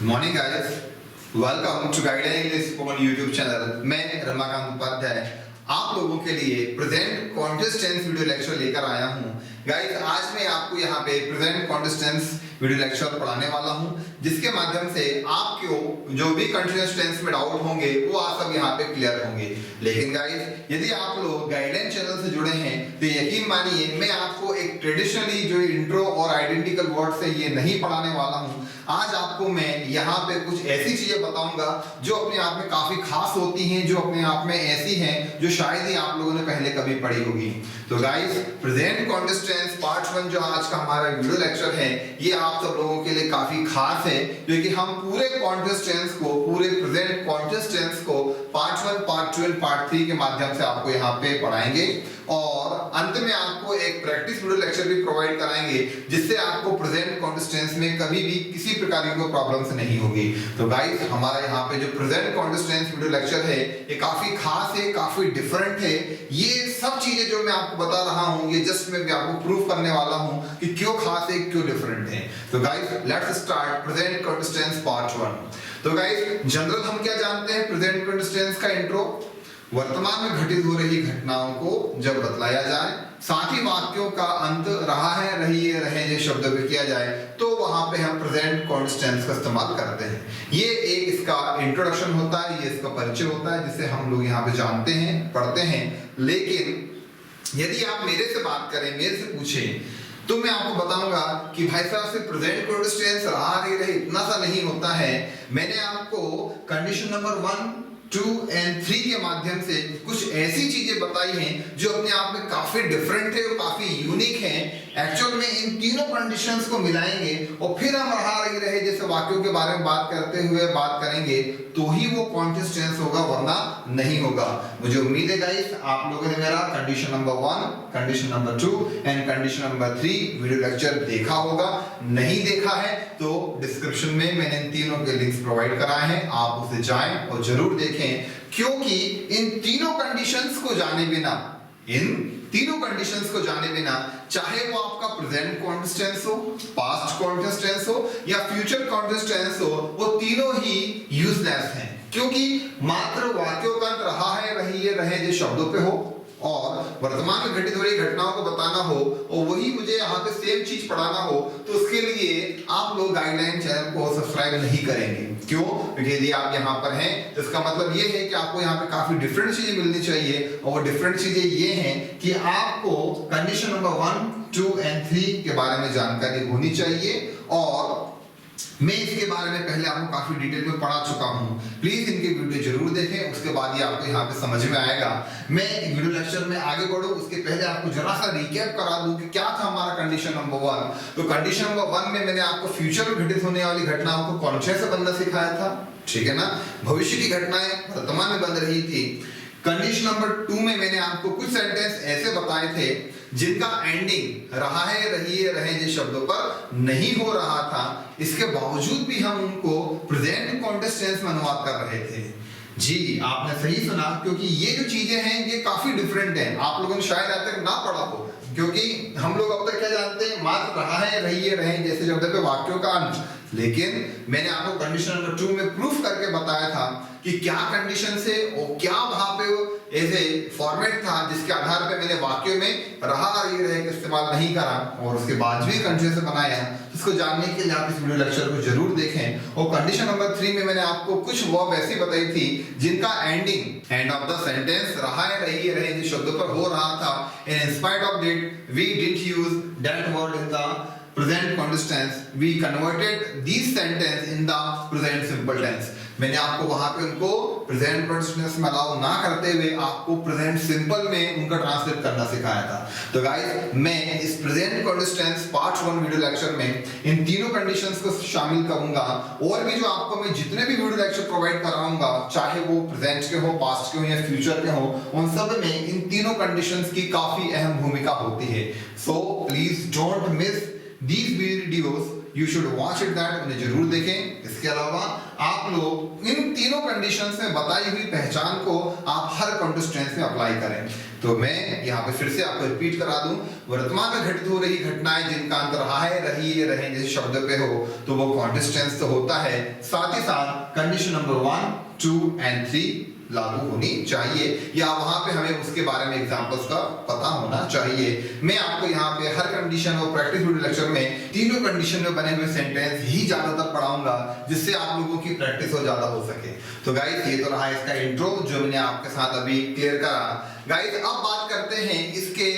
Morning guys, welcome to guideline English spoken YouTube channel. मैं रमाकांत उपाध्याय आप लोगों के लिए present continuous tense video lecture लेकर आया हूं। गाइस, आज मैं आपको यहाँ पे present continuous tense video lecture पढ़ाने वाला हूं, जिसके माध्यम से आपको जो भी कंटिन्यूअस टेंस में डाउट होंगे वो आप सब यहाँ पे क्लियर होंगे। लेकिन गाइस, यदि आप लोग गाइडलाइन चैनल से जुड़े हैं तो यकीन मानिए मैं आपको एक ट्रेडिशनली जो इंट्रो और आइडेंटिकल वर्ड से ये नहीं पढ़ाने वाला हूँ। आज आपको मैं यहाँ पे कुछ ऐसी चीजें बताऊंगा जो अपने आप में काफी खास होती हैं, जो अपने आप में ऐसी हैं जो शायद ही आप लोगों ने पहले कभी पढ़ी होगी। तो guys, present continuous tense part 1 जो आज का हमारा वीडियो लेक्चर है, ये आप सब लोगों के लिए काफी खास है, क्योंकि हम पूरे कॉन्टिन्यूअस टेंस को, पूरे प्रेजेंट कॉन्टिन्यूअस टेंस को पार्ट 1, पार्ट 2 एंड पार्ट 3 के माध्यम से आपको यहाँ पे पढ़ाएंगे और अंत में आपको एक प्रैक्टिस वीडियो लेक्चर भी प्रोवाइड कराएंगे, जिससे आपको प्रेजेंट कॉन्टिन्यूअस टेंस में कभी भी किसी प्रकार की कोई प्रॉब्लम्स नहीं होगी। तो गाइस, हमारा यहाँ पे जो present continuous tense video lecture है ये काफी खास है, काफी डिफरेंट है। ये सब चीजें जो मैं आपको बता रहा हूँ, ये जस्ट मैं आपको प्रूफ करने वाला हूँ कि क्यों खास है, क्यों डिफरेंट है। तो guys, let's start present continuous tense part 1। तो गाइस, जनरल हम क्या जानते हैं प्रेजेंट कॉन्टिन्यूअस टेंस का इंट्रो? वर्तमान में घटित हो रही घटनाओं को जब बतलाया जाए, साथ ही वाक्यों का अंत रहा है, रही है, रहे शब्दों पे किया जाए, तो वहां पे हम प्रेजेंट कॉन्टिन्यूअस टेंस का इस्तेमाल करते हैं। ये एक इसका इंट्रोडक्शन होता है, ये इसका परिचय होता है, जिसे हम लोग यहाँ पे जानते हैं, पढ़ते हैं। लेकिन यदि आप मेरे से बात करें, मेरे से पूछें, तो मैं आपको बताऊंगा कि भाई साहब से प्रेजेंट कॉन्टिन्यूअस टेंस रहा नहीं रहे इतना सा नहीं होता है। मैंने आपको कंडीशन नंबर 1, 2 एंड 3 के माध्यम से कुछ ऐसी चीजें बताई हैं जो अपने आप में काफी डिफरेंट है और काफी यूनिक है। एक्चुअल में इन तीनों कंडीशंस को मिलाएंगे और फिर हम रहे जैसे वाक्यों के बारे में बात करते हुए बात करेंगे, तो ही वो कॉन्टिन्यूअस टेंस होगा, वरना नहीं होगा। मुझे उम्मीद है गाइस, आप लोगों ने मेरा condition number 1, condition number 2 and condition number 3 video lecture देखा होगा। नहीं देखा है तो डिस्क्रिप्शन में मैंने इन तीनों के लिंक्स प्रोवाइड कराए हैं, आप उसे जाएं और जरूर देखें, क्योंकि इन तीनों कंडीशंस को जाने बिना, चाहे वो आपका प्रेजेंट कॉन्टिन्यूअस टेंस हो, पास्ट कॉन्टिन्यूअस टेंस हो या फ्यूचर कॉन्टिन्यूअस टेंस हो, वो तीनों ही यूजलेस हैं, क्योंकि मात्र वाक्यों का अंत रहा है, रही है, रहे जो शब्दों पे हो और वर्तमान में घटित हो रही घटनाओं को बताना हो और वही मुझे यहाँ पे सेम चीज पढ़ाना हो, तो उसके लिए आप लोग गाइडलाइन चैनल को सब्सक्राइब नहीं करेंगे। क्यों? क्योंकि यदि आप यहाँ पर हैं तो इसका मतलब ये है कि आपको यहाँ पे काफी डिफरेंट चीजें मिलनी चाहिए, और वो डिफरेंट चीजें ये हैं कि आपको कंडीशन नंबर 1, 2 एंड 3 के बारे में जानकारी होनी चाहिए। और मैं इसके बारे में पहले आपको काफी डिटेल में पढ़ा चुका हूं, प्लीज इनके वीडियो जरूर देखें, उसके बाद ही आपको यहाँ पे समझ में आएगा। मैं वीडियो लेक्चर में आगे बढ़ूं उसके पहले आपको जरा सा रिकैप करा दूं कि क्या था हमारा कंडीशन नंबर 1। तो कंडीशन नंबर 1 में मैंने आपको फ्यूचर में घटित होने वाली घटनाओं को कौन से बनना सिखाया था, ठीक है ना? भविष्य की घटनाएं वर्तमान में बन रही थी। कंडीशन नंबर 2 में मैंने आपको कुछ सेंटेंस ऐसे बताए थे जिनका एंडिंग रहा है, रही है, रहे जिस शब्दों पर नहीं हो रहा था, इसके बावजूद भी हम उनको प्रेजेंट कॉन्टिन्यूअस टेंस में अनुवाद कर रहे थे। जी, आपने सही सुना, क्योंकि ये जो चीजें हैं ये काफी डिफरेंट हैं। आप लोगों ने शायद आज तक ना पढ़ा हो, क्योंकि हम लोग अब तक क्या जानते हैं, मात्र रहा है, रही है, रहे जैसे शब्द पे वाक्यों का अंत। लेकिन मैंने आपको कंडीशन नंबर 2 में प्रूफ करके बताया था कि क्या कंडीशन से और क्या वहां पे ऐसे फॉर्मेट था जिसके आधार पे मैंने वाक्यों में रहा, रहे का इस्तेमाल नहीं करा और उसके बाद भी कंडीशन से बनाया। इसको जानने के लिए आप इस वीडियो लेक्चर को जरूर देखें। और कंडीशन नंबर 3 में मैंने आपको कुछ वर्ब ऐसी बताई थी जिनका एंड ऑफ द सेंटेंस रहा है, रही है, रहे जिस शब्दों पर हो रहा था, and in spite of that we didn't use that word in the present continuous tense, we converted these sentence in the present simple tense। मैंने आपको वहां पे उनको प्रेजेंट continuous में अलाउ ना करते हुए आपको प्रेजेंट सिंपल में उनका ट्रांसलेट करना सिखाया था। तो गाइस, मैं इस present continuous tense part 1 video lecture में इन तीनों कंडीशंस को शामिल करूंगा, और भी जो आपको मैं जितने भी वीडियो लेक्चर प्रोवाइड कराऊंगा, चाहे वो प्रेजेंट के हो, पास्ट के हो या फ्यूचर के हो, उन सब में इन तीनों कंडीशंस की काफी अहम भूमिका होती है। So please don't miss these videos, you should watch it that, उन्हें जरूर देखें। इसके अलावा आप लोग इन तीनों कंडीशंस में बताई हुई पहचान को आप हर कॉन्टिन्यूअस टेंस में अप्लाई करें। तो मैं यहाँ पे फिर से आपको रिपीट करा दूं, वर्तमान में घटित हो रही घटनाएं जिनका अंत रहा है, रही है, रहे जैसे शब्द पे हो तो वो कॉन्टिन्यूअस टेंस तो होता है, साथ ही साथ कंडीशन नंबर 1, 2 एंड 3 लागू होनी चाहिए, या वहां पे हमें उसके बारे में एग्जांपल्स का पता होना चाहिए। मैं आपको यहाँ पे हर कंडीशन और प्रैक्टिस वीडियो लेक्चर में तीनों कंडीशन में बने हुए सेंटेंस ही ज्यादातर पढ़ाऊंगा, जिससे आप लोगों की प्रैक्टिस और ज्यादा हो सके। तो गाइस ये तो रहा इसका इंट्रो जो मैंने आपके साथ अभी क्लियर करा। गाइस अब बात करते हैं इसके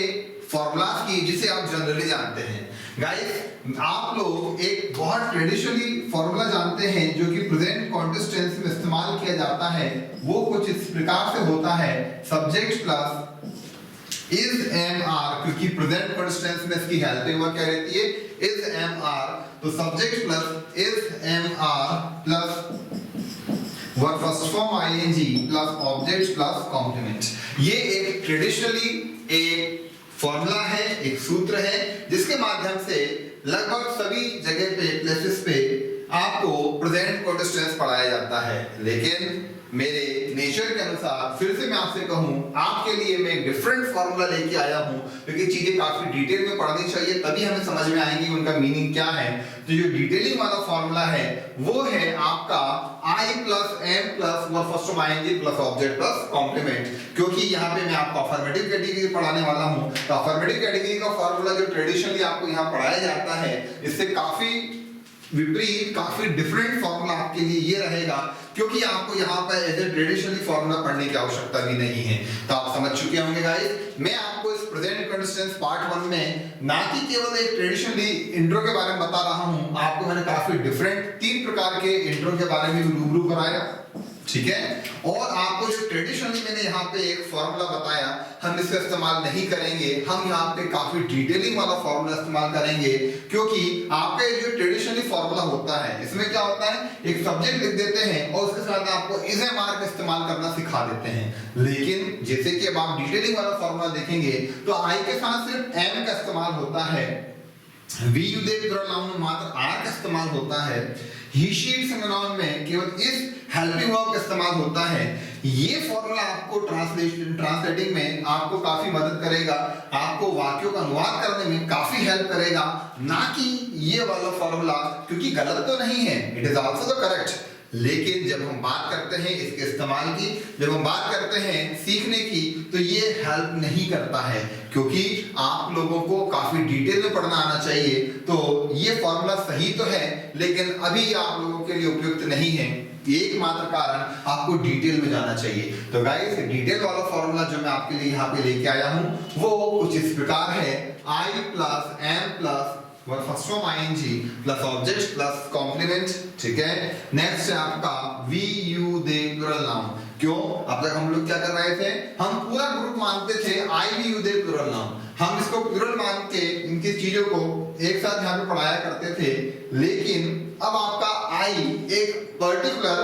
फॉर्मूलाज की, जिसे आप जनरली जानते हैं। गाइस आप लोग एक बहुत ट्रेडिशनली फॉर्मूला जानते हैं जो कि प्रेजेंट कॉन्टिन्यूअस टेंस में इस्तेमाल किया जाता है। वो कुछ इस प्रकार से होता है, subject plus is am are, क्योंकि प्रेजेंट कॉन्टिन्यूअस टेंस में इसकी हेल्पिंग वर्ब क्या रहती है, इज एम आर। तो subject plus is am are plus verb first form ING plus object plus complement. ये एक ट्रेडिशनली एक फॉर्मूला है, एक सूत्र है, जिसके माध्यम से लगभग सभी जगह पे, प्लेसेस पे आपको प्रेजेंट कॉन्टिन्यूअस टेंस पढ़ाया जाता है। लेकिन मेरे नेचर के अनुसार फिर से मैं आपसे कहूं, आपके लिए मैं एक डिफरेंट फॉर्मूला लेके आया हूं, क्योंकि चीजें काफी डिटेल में पढ़नी चाहिए, तभी हमें समझ में आएंगी उनका मीनिंग क्या है। तो जो डिटेलिंग वाला फॉर्मूला है वो है आपका I plus am plus verb first form ING plus object plus complement. क्योंकि यहाँ पे मैं आपको अफर्मेटिव कैटेगरी पढ़ाने वाला हूँ, तो अफर्मेटिव कैटेगरी का फॉर्मूला जो ट्रेडिशनली आपको यहाँ पढ़ाया जाता है, इससे काफी विपरीत, काफी डिफरेंट फॉर्मूला आपके लिए ये रहेगा, क्योंकि आपको यहाँ पर एज ए ट्रेडिशनली फॉर्मूला पढ़ने की आवश्यकता भी नहीं है। तो आप समझ चुके होंगे गाइस, मैं आपको इस प्रेजेंट कॉन्टिन्यूअस टेंस पार्ट 1 में ना कि केवल एक ट्रेडिशनली इंट्रो के बारे में बता रहा हूँ, आपको मैंने काफी डिफरेंट 3 प्रकार के इंट्रो के बारे में रूबरू कराया, ठीक है। और आपको जो ट्रेडिशनली मैंने यहाँ पे एक फॉर्मूला बताया, हम इसका इस्तेमाल नहीं करेंगे, हम यहाँ पे काफी डिटेलिंग वाला फॉर्मूला इस्तेमाल करेंगे। क्योंकि आपका जो ट्रेडिशनली फॉर्मूला होता है, इसमें क्या होता है, एक सब्जेक्ट लिख देते हैं और उसके साथ आपको इज एम आर का इस्तेमाल करना सिखा देते हैं। लेकिन जैसे कि अब आप डिटेलिंग वाला फॉर्मूला देखेंगे तो आई के साथ सिर्फ एम का इस्तेमाल होता है, we you they plural noun में मात्र आर का इस्तेमाल होता है, he she it singular noun में केवल इस हेल्पिंग वर्ब का इस्तेमाल होता है। ये फॉर्मूला आपको ट्रांसलेटिंग में आपको काफी मदद करेगा, आपको वाक्यों का अनुवाद करने में काफी हेल्प करेगा, ना कि ये वाला फॉर्मूला, क्योंकि गलत तो नहीं है, it is also the correct. लेकिन जब हम बात करते हैं इसके इस्तेमाल की, जब हम बात करते हैं सीखने की, तो ये हेल्प नहीं करता है, क्योंकि आप लोगों को काफी डिटेल में पढ़ना आना चाहिए। तो ये फॉर्मूला सही तो है, लेकिन अभी आप लोगों के लिए उपयुक्त नहीं है। एकमात्र कारण आपको डिटेल में जाना चाहिए। तो गाइस डिटेल वाला फॉर्मूला जो मैं आपके लिए यहाँ पे लेके आया हूँ वो कुछ इस प्रकार है, I plus am plus verb first form ING plus object plus complement, ठीक है। नेक्स्ट है आपका we you they plural noun. क्यों, अब तक हम लोग क्या कर रहे थे, हम पूरा ग्रुप मानते थे I we you they plural noun, हम इसको प्लूरल मान के इनकी चीजों को एक साथ यहाँ पे पढ़ाया करते थे। लेकिन अब आपका आई एक पर्टिकुलर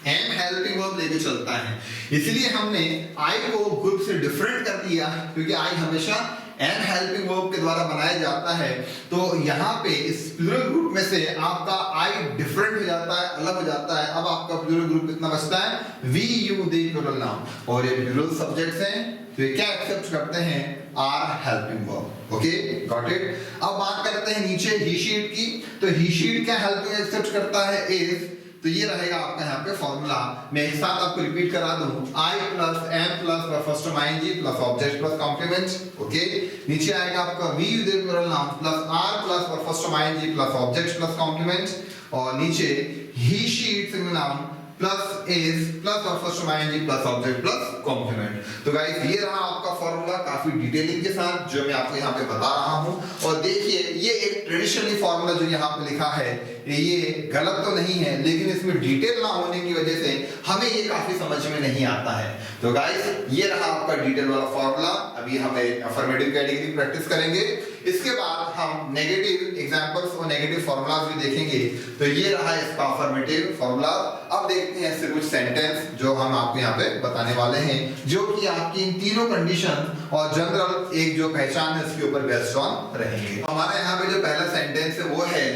एम हेल्पिंग वर्ब लेके चलता है, इसलिए हमने आई को ग्रुप से डिफरेंट कर दिया, क्योंकि आई हमेशा एम हेल्पिंग वर्ब के द्वारा बनाया जाता है। तो यहाँ पे इस प्लूरल ग्रुप में से आपका आई डिफरेंट हो जाता है, अलग हो जाता है। अब आपका प्लूरल ग्रुप कितना बचता है, we you they plural noun, और ये प्लूरल सब्जेक्ट्स हैं, तो ये क्या एक्सेप्ट करते हैं, are helping verb. Okay, got it. अब बात करते हैं नीचे ही शीट की, तो ही शीट क्या हेल्पिंग एक्सेप्ट करता है, इज। तो ये रहेगा आपका यहाँ पे फॉर्मूला, मैं एक साथ आपको रिपीट करा दूं, I plus am plus first form ING plus object plus complement. Okay, नीचे आएगा आपका we you they plural noun plus are plus first form ING plus object plus complement, और नीचे he she it singular noun plus is plus first form ING plus object plus complement. तो guys ये रहा आपका formula काफी detailing के साथ जो मैं आपको यहाँ पे बता रहा हूँ। और देखिए ये एक ट्रेडिशनली फॉर्मूला जो यहाँ पे लिखा है ये गलत तो नहीं है, लेकिन इसमें डिटेल ना होने की वजह से हमें ये काफी समझ में नहीं आता है। तो गाइस ये रहा आपका डिटेल वाला फॉर्मूला। अभी हम अफर्मेटिव कैटेगरी प्रैक्टिस करेंगे, इसके बाद हम नेगेटिव एग्जांपल्स और नेगेटिव फॉर्मूलाज भी देखेंगे। तो ये रहा इसका अफर्मेटिव फॉर्मूला। अब देखते हैं ऐसे कुछ सेंटेंस जो हम आपको यहाँ पे बताने वाले हैं, जो कि आपकी इन तीनों कंडीशन और जनरल एक जो पहचान है इसके ऊपर बेस्ड ऑन रहेंगे। हमारे यहाँ पे जो पहला सेंटेंस है वो है,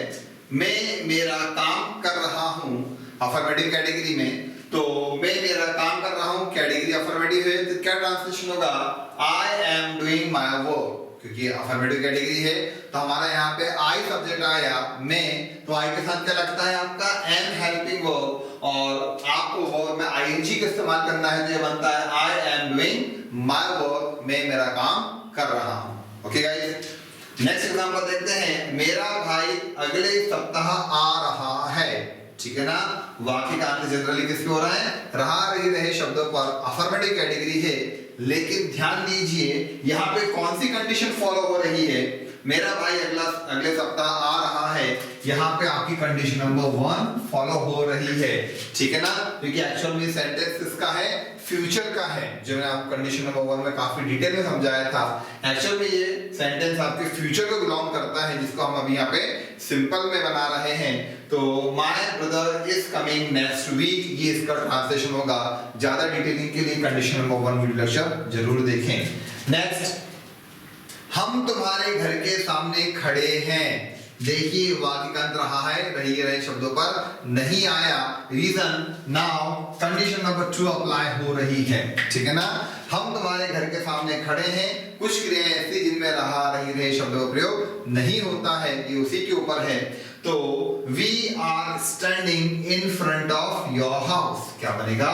मैं मेरा काम कर रहा हूँ। अफर्मेटिव कैटेगरी में तो मैं मेरा काम कर रहा हूं, क्या डिग्री अफर्मेटिव है तो क्या ट्रांसलेशन होगा, I am doing my work, क्योंकि अफर्मेटिव कैटेगरी है तो हमारा यहाँ पे आई सब्जेक्ट आया, मैं, तो आई के साथ क्या लगता है आपका एम हेल्पिंग वर्ब, और आपको वर्ब में आईएनजी का इस्तेमाल करना है तो ये बनता है I am doing my work, मैं मेरा काम कर रहा हूं। ओके गाइस, नेक्स्ट एग्जांपल देखते हैं, मेरा भाई अगले सप्ताह आ रहा है, ठीक है ना। वाक्य का अंत जनरली किसके हो रहा है, रहा रही रहे शब्दों पर अफर्मेटिव कैटेगरी है, लेकिन ध्यान दीजिए यहाँ पे कौन सी कंडीशन फॉलो हो रही है, मेरा भाई अगले सप्ताह आ रहा है, यहाँ पे आपकी कंडीशन नंबर 1 फॉलो हो रही है, ठीक है ना, क्योंकि एक्चुअल में सेंटेंस किसका है, फ्यूचर का है, जो मैंने आपको कंडीशन नंबर 1 में काफी डिटेल में समझाया था। एक्चुअल में ये सेंटेंस आपके फ्यूचर को बिलोंग करता है, जिसको हम अभी यहाँ पे सिंपल में बना रहे हैं। तो my brother is coming next week, ये इसका ट्रांसलेशन होगा। ज्यादा डिटेलिंग के लिए कंडीशन नंबर 1 वीडियो लेक्चर जरूर देखें। नेक्स्ट, हम तुम्हारे घर के सामने खड़े हैं, देखिए वाक्य का अंत रहा है रही रहे शब्दों पर नहीं आया, reason now condition number 2 apply हो रही है, ठीक है ना। हम तुम्हारे घर के सामने खड़े हैं, कुछ क्रियाएं ऐसी जिनमें रहा रही रहे शब्दों का प्रयोग नहीं होता है, ये उसी के ऊपर है। तो we are standing in front of your house, क्या बनेगा,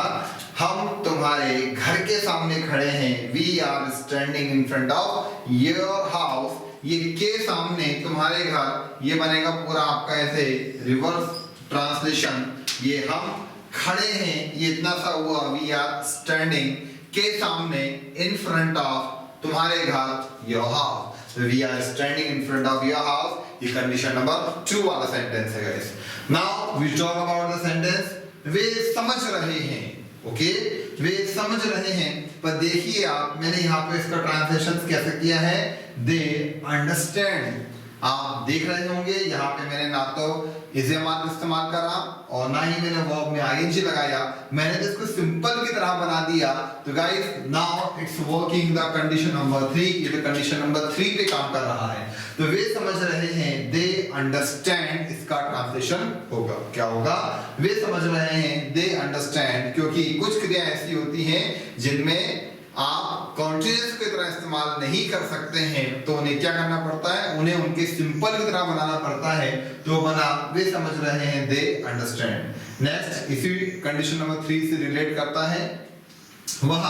हम तुम्हारे घर के सामने खड़े हैं, we are standing in front of your house, ये के सामने तुम्हारे घर, ये बनेगा पूरा आपका ऐसे रिवर्स ट्रांसलेशन, ये हम खड़े हैं, ये इतना सा हुआ, वी आर स्टैंडिंग के सामने इन फ्रंट ऑफ तुम्हारे घर your house, we are standing in front of your house, ये कंडीशन नंबर 2 वाला सेंटेंस है guys. Now we talk about the sentence, वे समझ रहे हैं, ओके, वे समझ रहे हैं, पर देखिए आप, मैंने यहाँ पे इसका ट्रांसलेशन कैसे किया है, दे अंडरस्टैंड। आप देख रहे होंगे यहाँ पे मैंने ना तो इसे मात्र इस्तेमाल करा और ना ही मैंने वर्ब में आईएनजी लगाया, मैंने तो इसको सिंपल की तरह बना दिया। तो guys now it's working the condition number 3, ये तो कंडीशन नंबर 3 पे काम कर रहा है। तो वे समझ रहे हैं, दे अंडरस्टैंड, इसका ट्रांसलेशन होगा, क्या होगा, वे समझ रहे हैं, दे अंडरस्टैंड, क्योंकि कुछ क्रियाएं ऐसी होती हैं जिनमें आप कॉन्टिन्यूअस की तरह इस्तेमाल नहीं कर सकते हैं, तो उन्हें क्या करना पड़ता है, उन्हें उनके सिंपल की तरह बनाना पड़ता है। तो बना वे समझ रहे हैं, दे अंडरस्टैंड। नेक्स्ट, इसी कंडीशन नंबर 3 से रिलेट करता है, वह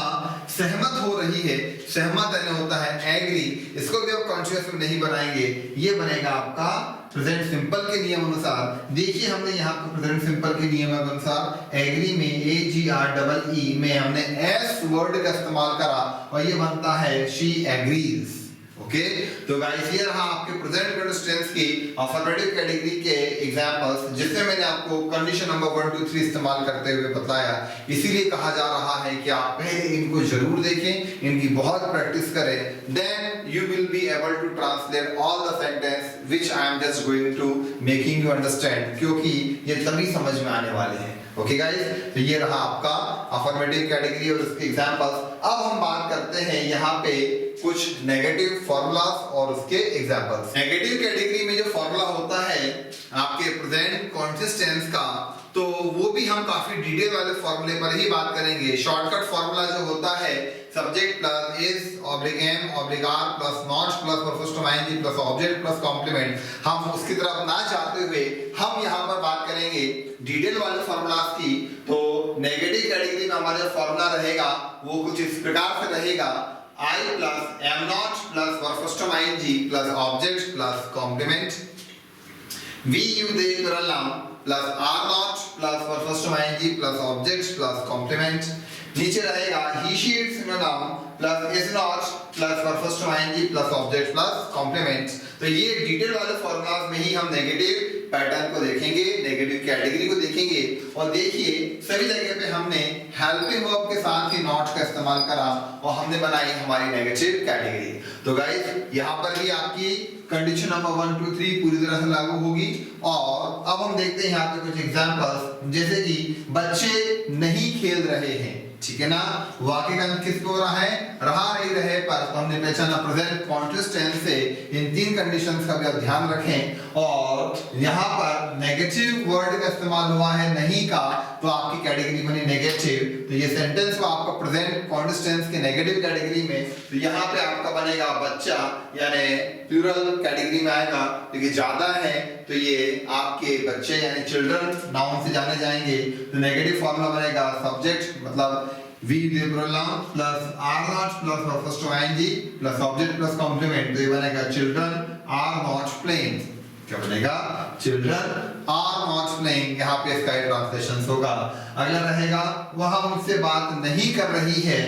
सहमत हो रही है, सहमत यानी होता है एग्री, इसको भी आप कॉन्शियस में नहीं बनाएंगे, ये बनेगा आपका प्रेजेंट सिंपल के नियम अनुसार। देखिए हमने यहाँ पे प्रेजेंट सिंपल के नियम अनुसार एग्री में AGREE में हमने एस वर्ड का इस्तेमाल करा और ये बनता है शी एग्रीज, ओके। तो गाइस ये रहा आपके प्रेजेंट कंटीन्यूअस टेंस की अफर्मेटिव कैटेगरी के एग्जांपल्स, जिसमें मैंने आपको कंडीशन नंबर 1 2 3 इस्तेमाल करते हुए बताया। इसीलिए कहा जा रहा है कि आप पहले इनको जरूर देखें, इनकी बहुत प्रैक्टिस करें, then you will be able to translate all the sentence which I am just going to making you understand, क्योंकि ये तभी समझ में आने वाले हैं। ओके गाइस, तो ये रहा आपका अफर्मेटिव कैटेगरी और उसके एग्जांपल्स। अब हम बात करते हैं यहाँ पे कुछ नेगेटिव फॉर्मूलास और उसके एग्जांपल्स। नेगेटिव कैटेगरी में जो फॉर्मूला होता है आपके प्रेजेंट कॉन्टिन्यूअस टेंस का, तो वो भी हम काफी डिटेल वाले फॉर्मूले पर ही बात करेंगे। शॉर्टकट फॉर्मूला जो होता है subject plus is oblique am oblique are plus not plus perfect ING plus object plus complement, हम उसकी तरफ ना जाते हुए हम यहाँ पर बात करेंगे डिटेल वाले फॉर्मूलास की। तो नेगेटिव कैटेगरी में हमारा जो फॉर्मूला रहेगा वो कुछ इस प्रकार से रहेगा, I plus m naught plus verb first ing plus object plus complement, we you they plural noun plus r naught plus verb first ing plus object plus complement, नीचे रहेगा he she it singular noun plus is not plus verb first ing plus object plus complement। तो ये detail वाले formulas में ही हम negative pattern को देखेंगे, negative category को देखेंगे। और देखिए सभी जगह पे हमने हेल्पिंग वर्ब के साथ ही नॉट का इस्तेमाल करा और हमने बनाई हमारी नेगेटिव कैटेगरी। तो गाइस यहाँ पर भी आपकी कंडीशन नंबर 1 2 3 पूरी तरह से लागू होगी। और अब हम देखते हैं यहाँ पे कुछ एग्जांपल्स, जैसे कि बच्चे नहीं खेल रहे हैं, ठीक है ना। वाक्य का किस पे हो रहा है, रहा रही रहे पर, तो हमने पहचाना प्रेजेंट कॉन्टिन्यूअस टेंस से इन 3 कंडीशंस का भी आप ध्यान रखें। और यहाँ पर नेगेटिव वर्ड का इस्तेमाल हुआ है नहीं का, तो आपकी कैटेगरी बनी नेगेटिव। तो ये सेंटेंस को आपका प्रेजेंट कॉन्टिन्यूअस टेंस के नेगेटिव कैटेगरी में, तो यहाँ पे आपका बनेगा बच्चा, यानी प्लूरल कैटेगरी में आएगा क्योंकि ज्यादा है, तो ये आपके बच्चे यानी चिल्ड्रन नाउन से जाने जाएंगे। तो नेगेटिव फॉर्मूला बनेगा सब्जेक्ट मतलब we plural noun plus are not plus first ING plus object plus complement, तो ये बनेगा चिल्ड्रन आर नॉट प्लेइंग। क्या बनेगा? Children are not playing. यहाँ पे इसका ट्रांसलेशन होगा। अगला रहेगा वह मुझसे बात नहीं कर रही है,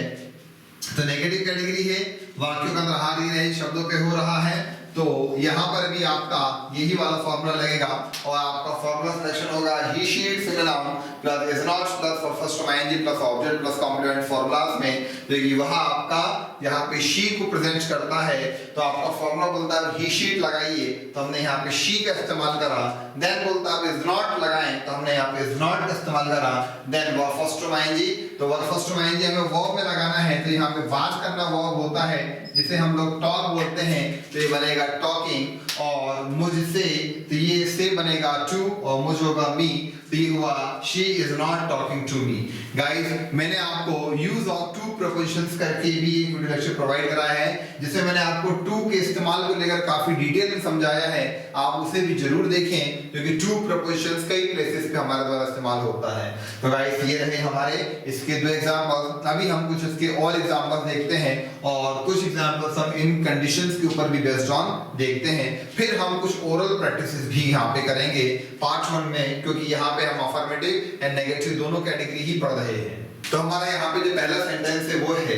तो नेगेटिव कैटेगरी है, वाक्यों का अंदर हार ही रही शब्दों पे हो रहा है, तो यहाँ पर भी आपका यही वाला फॉर्मूला लगेगा और आपका फॉर्मूला सिलेक्शन होगा he she it single noun plus is not plus first ING plus object plus complement formulas में, देखिए वह आपका यहाँ पे शी को प्रेजेंट करता है, तो आपका फॉर्मूला बोलता है ही शीट लगाइए, तो हमने यहाँ पे शी का इस्तेमाल करा। देन बोलता है इज नॉट लगाएं, तो हमने यहाँ पे इज नॉट का इस्तेमाल करा। देन वर्ब फर्स्ट आईएनजी, तो वर्ब फर्स्ट आईएनजी हमें वर्ब में लगाना है, तो यहाँ पे बात करना वर्ब होता है जिसे हम लोग टॉक बोलते हैं, तो ये बनेगा टॉकिंग। और मुझसे, तो ये से बनेगा टू और मुझ होगा मी, तो ये हुआ she is not talking to me. Guys मैंने आपको यूज ऑफ टू प्रपोजिशंस करके भी एक वीडियो लेक्चर प्रोवाइड कराया है, जिसमें मैंने आपको टू के इस्तेमाल को लेकर काफी डिटेल में समझाया है, आप उसे भी जरूर देखें क्योंकि टू प्रपोजिशंस कई प्लेसेस पे हमारे द्वारा इस्तेमाल होता है। तो गाइस ये रहे हमारे इसके दो एग्जांपल। अभी हम कुछ इसके और एग्जांपल देखते हैं और कुछ एग्जांपल्स हम इन कंडीशंस के ऊपर भी बेस्ड ऑन देखते हैं। फिर हम कुछ ओरल प्रैक्टिसेस भी यहाँ पे करेंगे पार्ट 1 में, क्योंकि यहाँ पे हम अफर्मेटिव एंड नेगेटिव दोनों कैटेगरी ही पढ़ रहे हैं। तो हमारा यहाँ पे जो पहला सेंटेंस है वो है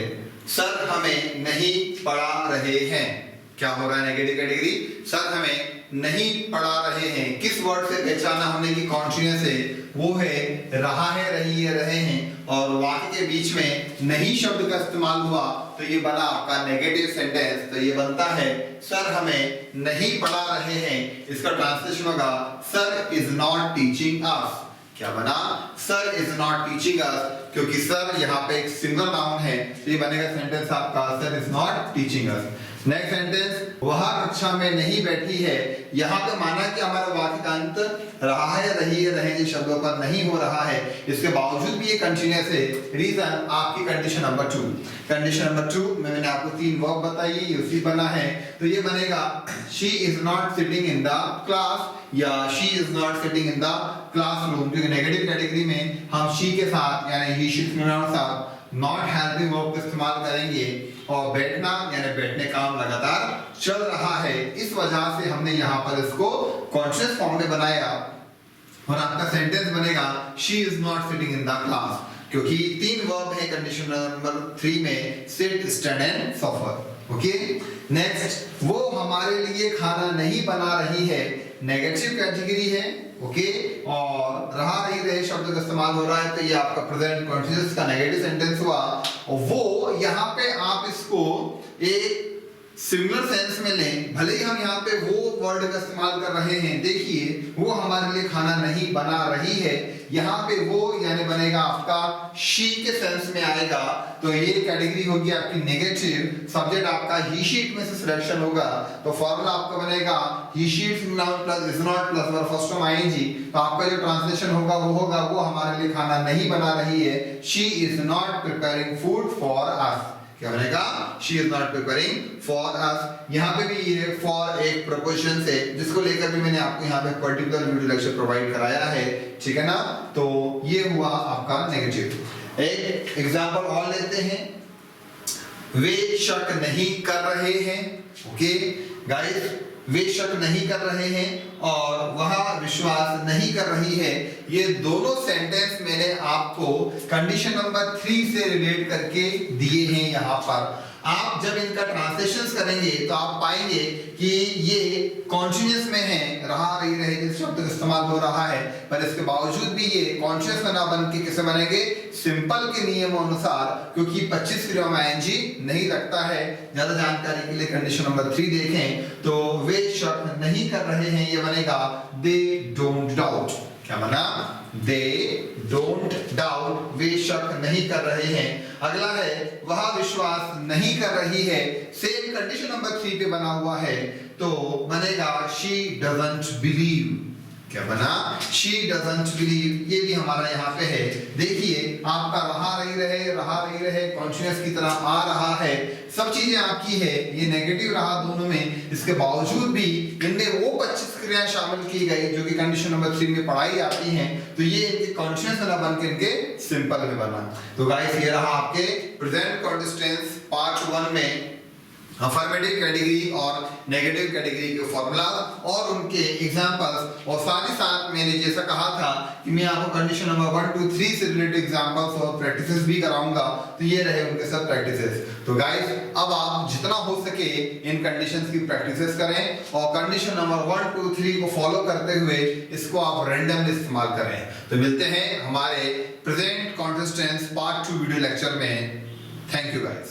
सर हमें नहीं पढ़ा रहे हैं। क्या हो रहा है? नेगेटिव कैटेगरी, सर हमें नहीं पढ़ा रहे हैं। किस वर्ड से पहचाना हमने कि कॉन्टिन्यूअस है? वो है रहा है, रही है, रहे हैं, और वाक्य के बीच में नहीं शब्द का इस्तेमाल हुआ, तो ये बना आपका नेगेटिव सेंटेंस। तो ये बनता है सर हमें नहीं पढ़ा रहे हैं। इसका ट्रांसलेशन होगा sir is not teaching us. क्या बना? Sir is not teaching us, क्योंकि सर यहाँ पे एक सिंगल नाउन है, तो ये बनेगा सेंटेंस आपका sir is not teaching us. Next sentence वह कक्षा में नहीं बैठी है। यहाँ पे माना कि हमारा वाक्य का अंत रहा है, रही है, रहेंगे शब्दों पर नहीं हो रहा है, इसके बावजूद भी ये कंटिन्यूअस है। रीजन आपकी कंडीशन नंबर 2। कंडीशन नंबर 2 में मैंने आपको 3 वर्ब बताई, ये उसी बना है, तो ये बनेगा she is not sitting in the class या she is not sitting in the classroom, क्योंकि नेगेटिव कैटेगरी में हम शी के साथ यानी ही शी के साथ नॉट हेल्पिंग वर्ब का इस्तेमाल करेंगे, और बैठना यानी बैठने काम लगातार चल रहा है, इस वजह से हमने यहाँ पर इसको कॉन्शियस फॉर्म में बनाया। और आपका सेंटेंस बनेगा she is not sitting in the class, क्योंकि 3 वर्ब है कंडीशन नंबर 3 में, sit, stand and suffer. Okay, next वो हमारे लिए खाना नहीं बना रही है। नेगेटिव कैटेगरी है, ओके, और रहा नहीं रहे शब्द का इस्तेमाल हो रहा है, तो ये आपका प्रेजेंट कंटीन्यूअस का नेगेटिव सेंटेंस हुआ। और वो यहाँ पे आप इसको एक सिमिलर सेंस में लें, भले ही हम यहाँ पे वो वर्ड का इस्तेमाल कर रहे हैं, देखिए वो हमारे लिए खाना नहीं बना रही है, यहाँ पे वो यानी बनेगा आपका शी के सेंस में आएगा, तो ये कैटेगरी होगी आपकी नेगेटिव। सब्जेक्ट आपका ही शीट में से सिलेक्शन होगा, तो फॉर्मूला आपका बनेगा he she it noun plus is not plus verb first form ING. तो आपका जो ट्रांसलेशन होगा वो हमारे लिए खाना नहीं बना रही है, she is not preparing food for us. क्या बनेगा? She is not preparing for us। यहाँ पे भी ये for एक प्रपोजिशन से, जिसको लेकर भी मैंने आपको यहाँ पे पर्टिकुलर वीडियो लेक्चर प्रोवाइड कराया है, ठीक है ना। तो ये हुआ आपका नेगेटिव। एक एग्जांपल और लेते हैं, वे शक नहीं कर रहे हैं। ओके गाइस, वे शक नहीं कर रहे हैं और वह विश्वास नहीं कर रही है। ये दोनों सेंटेंस मैंने आपको कंडीशन नंबर 3 से रिलेट करके दिए हैं। यहाँ पर आप जब इनका ट्रांसलेशन करेंगे तो आप पाएंगे कि ये कॉन्टिन्यूअस में है, रहा रही रहे जिस शब्द का इस्तेमाल हो रहा है, पर इसके बावजूद भी ये कॉन्शियस में ना बन के किसे बनेंगे? सिंपल के नियमों अनुसार, क्योंकि 25 क्रिया में आईएनजी नहीं रखता है। ज्यादा जानकारी के लिए कंडीशन नंबर 3 देखें, तो वे शक नहीं कर रहे हैं, ये बनेगा दे डोंट डाउट। क्या बना? दे डोंट डाउट, वे शक नहीं कर रहे हैं। अगला है वह विश्वास नहीं कर रही है, सेम कंडीशन नंबर 3 पे बना हुआ है, तो बनेगा शी डजंट बिलीव। क्या बना? She doesn't believe. ये भी हमारा यहाँ पे है। देखिए आपका रहा रही रहे कॉन्टिन्यूअस की तरह आ रहा है, सब चीजें आपकी है, ये नेगेटिव रहा दोनों में। इसके बावजूद भी इनमें वो 25 क्रियाएं शामिल की गई जो कि कंडीशन नंबर 3 में पढ़ाई जाती हैं, तो ये इनके कॉन्टिन्यूअस ना बन के इनके सिंपल में बना। तो गाइस ये रहा आपके प्रेजेंट कंटीन्यूअस टेंस पार्ट 1 में अफर्मेटिव कैटेगरी और नेगेटिव कैटेगरी के फॉर्मूला और उनके एग्जांपल्स, और साथ ही साथ मैंने जैसा कहा था कि मैं आपको कंडीशन नंबर 1 2 3 से रिलेटेड एग्जांपल्स और प्रैक्टिसेस भी कराऊंगा, तो ये रहे उनके सब प्रैक्टिसेस। तो गाइस अब आप जितना हो सके इन कंडीशंस की प्रैक्टिसेस करें और कंडीशन नंबर 1 2 3 को फॉलो करते हुए इसको आप रैंडमली इस्तेमाल करें। तो मिलते हैं हमारे present continuous tense part 2 video lecture में। Thank you guys.